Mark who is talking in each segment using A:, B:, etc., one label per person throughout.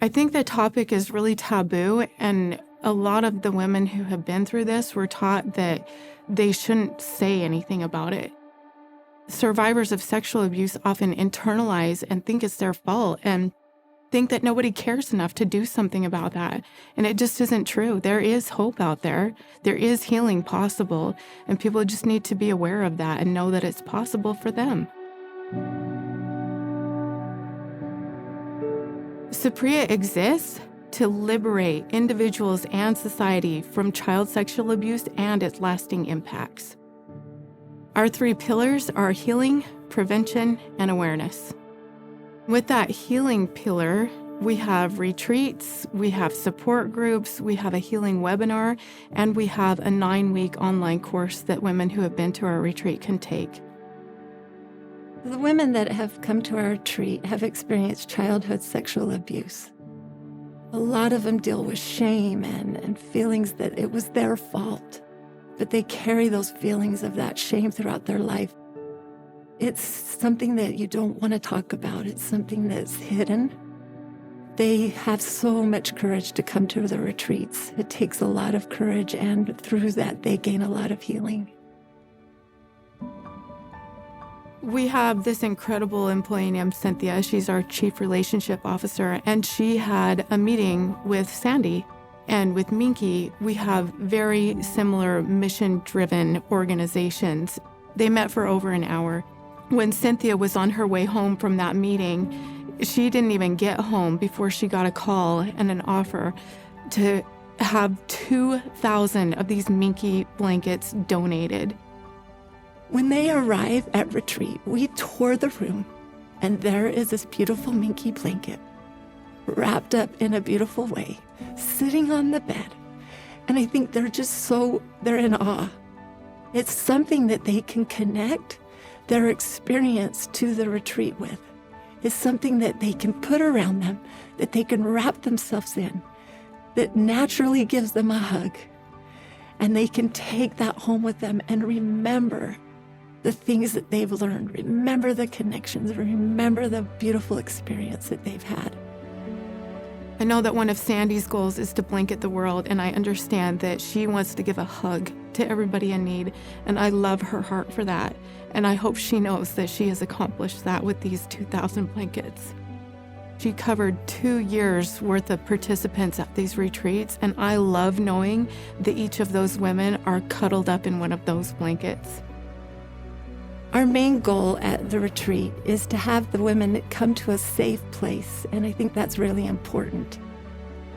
A: I think the topic is really taboo, and a lot of the women who have been through this were taught that they shouldn't say anything about it. Survivors of sexual abuse often internalize and think it's their fault and think that nobody cares enough to do something about that. And it just isn't true. There is hope out there. There is healing possible, and people just need to be aware of that and know that it's possible for them. Saprea exists to liberate individuals and society from child sexual abuse and its lasting impacts. Our 3 pillars are healing, prevention, and awareness. With that healing pillar, we have retreats, we have support groups, we have a healing webinar, and we have a 9-week online course that women who have been to our retreat can take.
B: The women that have come to our retreat have experienced childhood sexual abuse. A lot of them deal with shame and feelings that it was their fault, but they carry those feelings of that shame throughout their life. It's something that you don't want to talk about. It's something that's hidden. They have so much courage to come to the retreats. It takes a lot of courage, and through that, they gain a lot of healing.
A: We have this incredible employee named Cynthia. She's our chief relationship officer, and she had a meeting with Sandy. And with Minky, we have very similar mission-driven organizations. They met for over an hour. When Cynthia was on her way home from that meeting, she didn't even get home before she got a call and an offer to have 2,000 of these Minky blankets donated.
B: When they arrive at retreat, we tour the room, and there is this beautiful Minky blanket wrapped up in a beautiful way, sitting on the bed. And I think they're in awe. It's something that they can connect their experience to the retreat with. It's something that they can put around them, that they can wrap themselves in, that naturally gives them a hug. And they can take that home with them and remember the things that they've learned, remember the connections, remember the beautiful experience that they've had.
A: I know that one of Sandy's goals is to blanket the world, and I understand that she wants to give a hug to everybody in need, and I love her heart for that. And I hope she knows that she has accomplished that with these 2,000 blankets. She covered 2 years worth of participants at these retreats, and I love knowing that each of those women are cuddled up in one of those blankets.
B: Our main goal at the retreat is to have the women come to a safe place, and I think that's really important.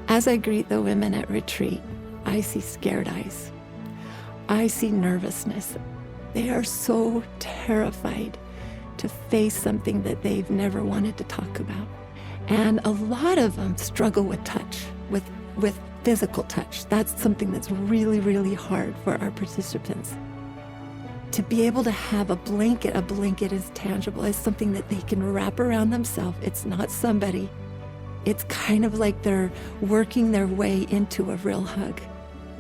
B: As I greet the women at retreat, I see scared eyes. I see nervousness. They are so terrified to face something that they've never wanted to talk about. And a lot of them struggle with touch, with physical touch. That's something that's really, really hard for our participants. To be able to have a blanket is tangible. It's something that they can wrap around themselves. It's not somebody. It's kind of like they're working their way into a real hug.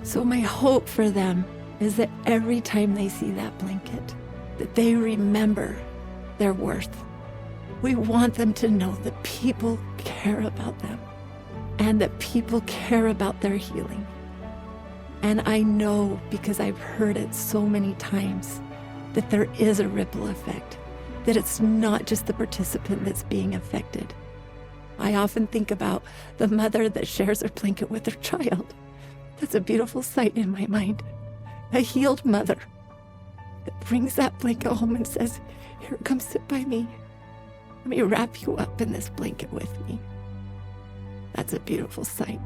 B: So my hope for them is that every time they see that blanket, that they remember their worth. We want them to know that people care about them and that people care about their healing. And I know, because I've heard it so many times, that there is a ripple effect, that it's not just the participant that's being affected. I often think about the mother that shares her blanket with her child. That's a beautiful sight in my mind. A healed mother that brings that blanket home and says, "Here, come sit by me. Let me wrap you up in this blanket with me." That's a beautiful sight.